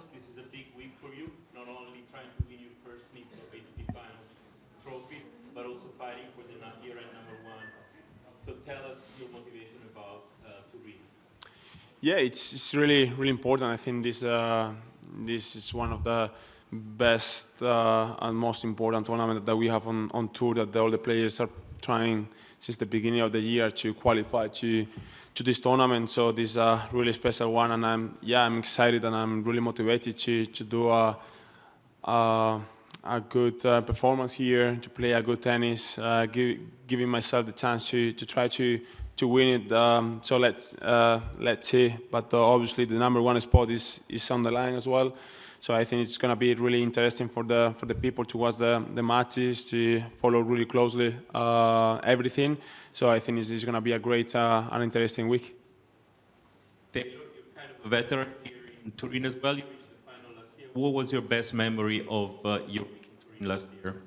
Finals. This is a big week for you, not only trying to win your first Nitto ATP Finals trophy, but also fighting for the year-end #1. So tell us your motivation about Turin. Yeah, it's really important. I think this is one of the best and most important tournament that we have on tour, that all the players are trying since the beginning of the year to qualify to this tournament. So this is a really special one, and I'm excited and I'm really motivated to do a good performance here, to play a good tennis, giving myself the chance to try to win it. So let's see. But obviously the #1 spot is on the line as well. So I think it's going to be really interesting for the people to watch the matches, to follow really closely everything. So I think it's going to be a great and interesting week. Taylor, you're kind of a veteran here in Turin as well. You reached the final last year. What was your best memory of your week in Turin last year?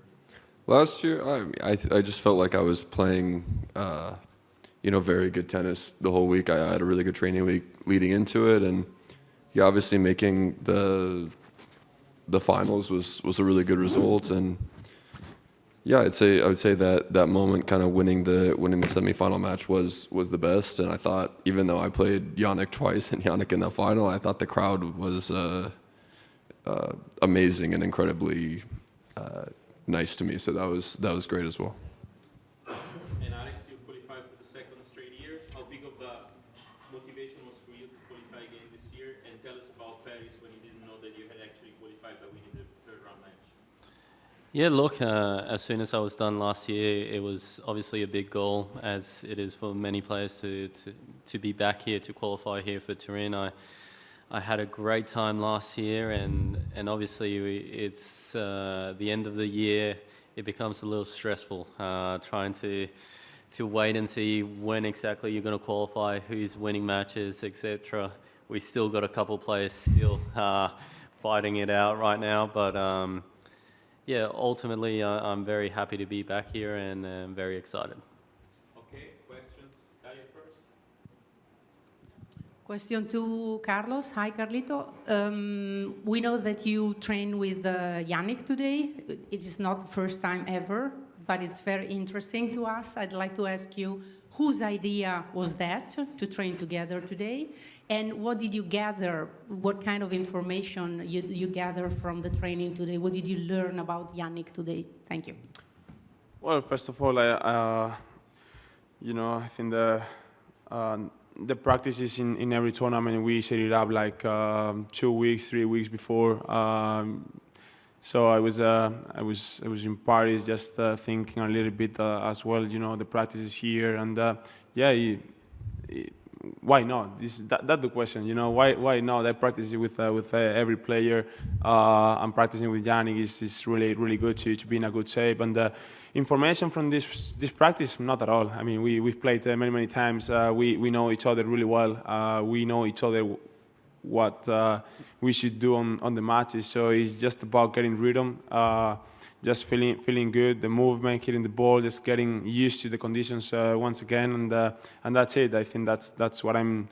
Last year, I just felt like I was playing, very good tennis the whole week. I had a really good training week leading into it, and obviously making the finals was a really good result. And yeah, I would say that moment, kind of winning the semifinal match, was the best. And I thought, even though I played Jannik twice and Jannik in the final, I thought the crowd was amazing and incredibly nice to me. So that was great as well. And Alex, you qualified for the second straight year. How big of a motivation was for you to qualify again this year? And tell us about Paris, when you didn't know that you had actually qualified by winning the third round match. Yeah, look, as soon as I was done last year, it was obviously a big goal, as it is for many players to be back here, to qualify here for Turin. I had a great time last year, and obviously it's the end of the year. It becomes a little stressful trying to wait and see when exactly you're going to qualify, who's winning matches, etc. We still got a couple players still fighting it out right now, but yeah, ultimately I'm very happy to be back here and very excited. Okay, questions? Daria first. Question to Carlos. Hi, Carlito. We know that you train with Jannik today. It is not the first time ever, but it's very interesting to us. I'd like to ask you, whose idea was that to train together today? And what did you gather? What kind of information you gather from the training today? What did you learn about Jannik today? Thank you. Well, first of all, I think the practices in every tournament, we set it up like 2 weeks, 3 weeks before. So I was in Paris, just thinking a little bit as well. The practices here, and why not? That's the question. Why not? I practice with every player. I'm practicing with Jannik. Is really good to be in a good shape. And information from this practice, not at all. I mean, we've played many times. We know each other really well. We know each other what we should do on the matches. So it's just about getting rhythm, just feeling good, the movement, hitting the ball, just getting used to the conditions once again, and that's it. I think that's what I'm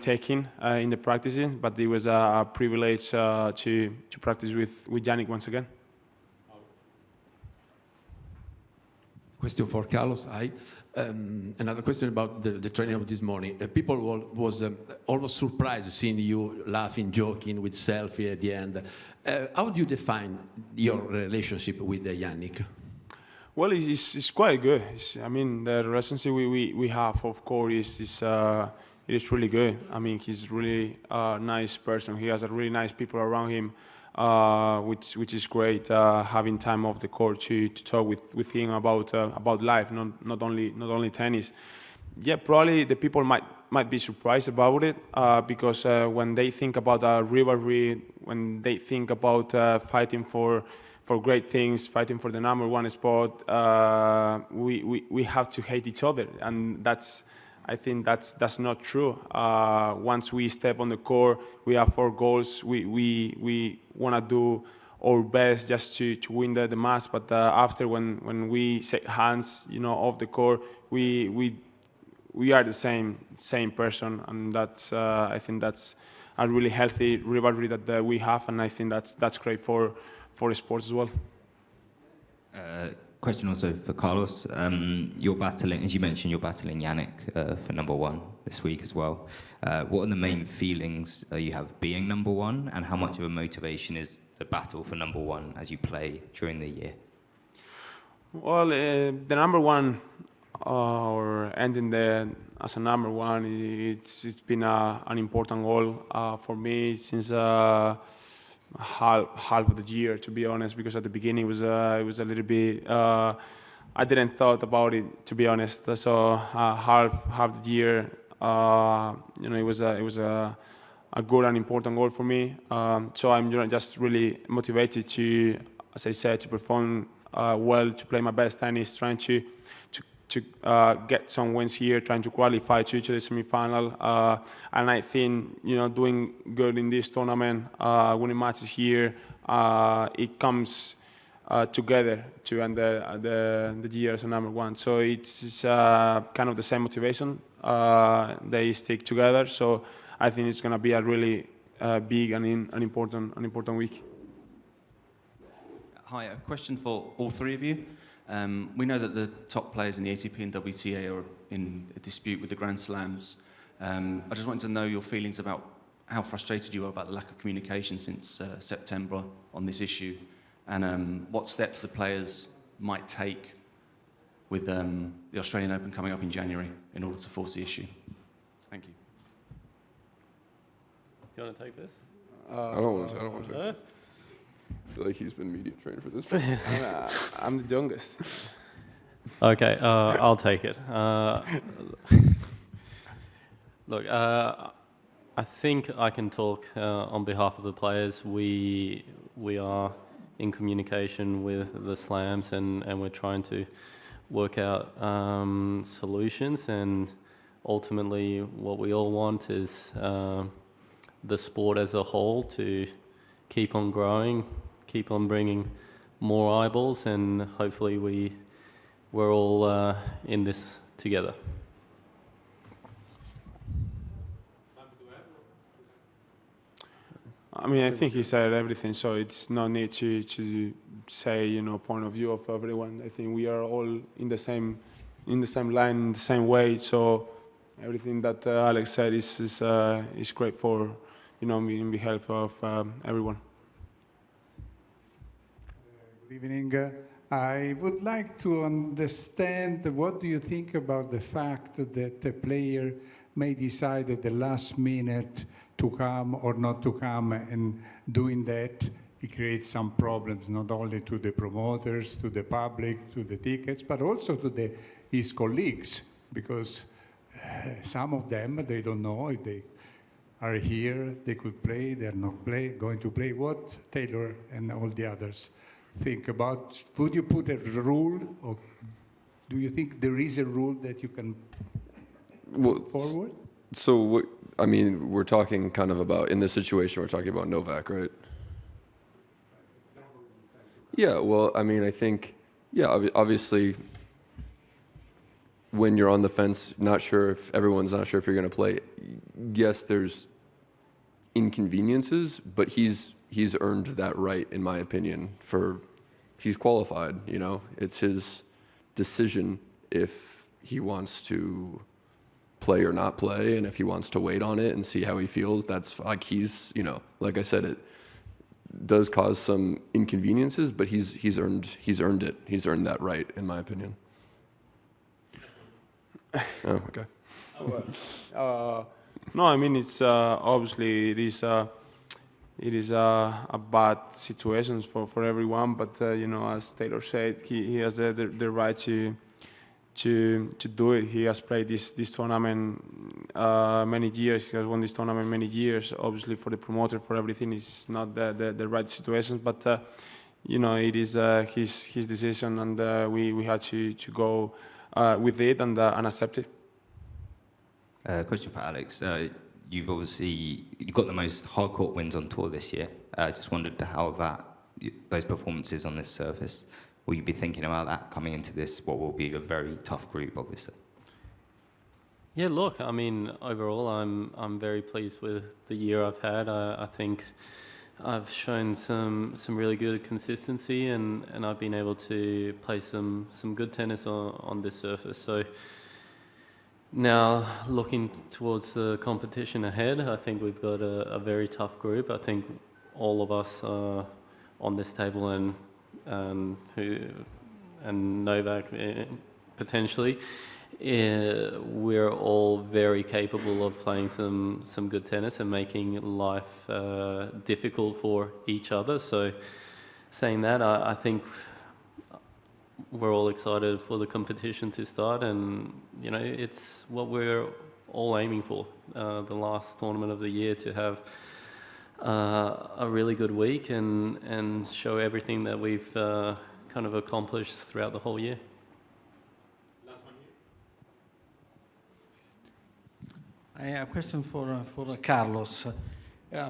taking in the practices. But it was a privilege to practice with Jannik once again. Question for Carlos. Hi. Another question about the training of this morning. People was almost surprised seeing you laughing, joking with selfie at the end. How do you define your relationship with Jannik? Well, it's quite good. The relationship we have, of course, it is really good. I mean, he's really a nice person. He has a really nice people around him, which is great. Having time off the court to talk with him about life, not only tennis. Yeah, probably the people might be surprised about it because when they think about a rivalry, when they think about fighting for great things, fighting for the #1 spot, we have to hate each other, and I think that's not true. Once we step on the court, we have 4 goals. We want to do our best just to win the match. But after, when we shake hands, off the court, we are the same person, and I think that's a really healthy rivalry that we have, and I think that's great for the sports as well. Question also for Carlos. You're battling, as you mentioned, you're battling Yannick for #1 this week as well. What are the main feelings you have being #1, and how much of a motivation is the battle for #1 as you play during the year? Well, the #1 or ending as a #1, it's been an important goal for me since half of the year, to be honest, because at the beginning it was a little bit I didn't thought about it, to be honest. So half the year, it was a good and important goal for me. So I'm just really motivated to, as I said, to perform well, to play my best tennis, trying to get some wins here, trying to qualify to the semi-final. And I think, doing good in this tournament, winning matches here, it comes together to end the year as a #1. So it's kind of the same motivation. They stick together. So I think it's going to be a really big and important week. Hi, a question for all three of you. We know that the top players in the ATP and WTA are in a dispute with the Grand Slams. I just wanted to know your feelings about how frustrated you are about the lack of communication since September on this issue, and what steps the players might take with the Australian Open coming up in January in order to force the issue. Thank you. Do you want to take this? I don't want to. I feel like he's been media trained for this. I'm the youngest. Okay, I'll take it. Look, I think I can talk on behalf of the players. We are in communication with the slams, and we're trying to work out solutions. And ultimately, what we all want is the sport as a whole to keep on growing, keep on bringing more eyeballs, and hopefully we're all in this together. I mean, I think he said everything, so it's no need to say, point of view of everyone. I think we are all in the same line, in the same way. So everything that Alex said is great for, in behalf of everyone. Good evening. I would like to understand, what do you think about the fact that a player may decide at the last minute to come or not to come, and doing that, it creates some problems, not only to the promoters, to the public, to the tickets, but also to his colleagues, because some of them, they don't know if they are here, they could play, they're not going to play. What Taylor and all the others think about? Would you put a rule, or do you think there is a rule that you can put forward? So, we're talking kind of about, in this situation, we're talking about Novak, right? Yeah, well, I think, obviously, when you're on the fence, everyone's not sure if you're going to play, yes, there's inconveniences, but he's earned that right, in my opinion. He's qualified, it's his decision if he wants to play or not play, and if he wants to wait on it and see how he feels. That's like, like I said, it does cause some inconveniences, but he's earned it. He's earned that right, in my opinion. Oh, okay. No, it's obviously it is a bad situation for everyone, but as Taylor said, he has the right to do it. He has played this tournament many years. He has won this tournament many years. Obviously, for the promoter, for everything, it's not the right situation, but it is his decision, and we had to go with it and accept it. Question for Alex. You've got the most hard court wins on tour this year. I just wondered how those performances on this surface, will you be thinking about that coming into this, what will be a very tough group, obviously? Yeah, look, I mean, overall, I'm very pleased with the year I've had. I think I've shown some really good consistency, and I've been able to play some good tennis on this surface. So now looking towards the competition ahead, I think we've got a very tough group. I think all of us on this table and Novak potentially. We're all very capable of playing some good tennis and making life difficult for each other. So saying that, I think we're all excited for the competition to start, and you know, it's what we're all aiming for. The last tournament of the year, to have a really good week and show everything that we've kind of accomplished throughout the whole year. I have a question for Carlos.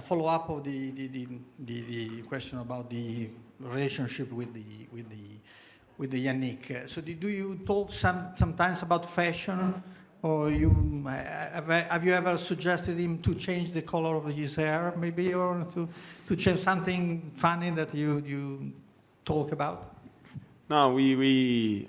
Follow up of the question about the relationship with the Yannick. So do you talk sometimes about fashion, or have you ever suggested him to change the color of his hair, maybe, or to change something funny that you talk about? No, we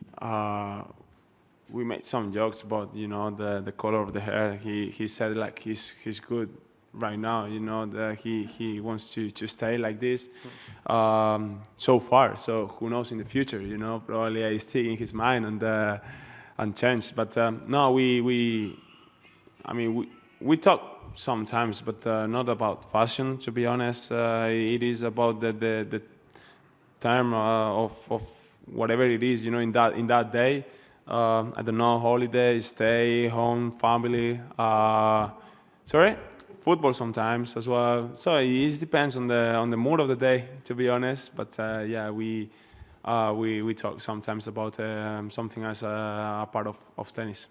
made some jokes about, you know, the color of the hair. He said like he's good right now, you know, that he wants to stay like this so far. So who knows in the future, you know, probably I stick in his mind and change. But no, we talk sometimes, but not about fashion, to be honest. It is about the term of whatever it is, you know, in that day. I don't know, holiday, stay, home, family, football sometimes as well. So it depends on the mood of the day, to be honest. But yeah, we talk sometimes about something as a part of tennis.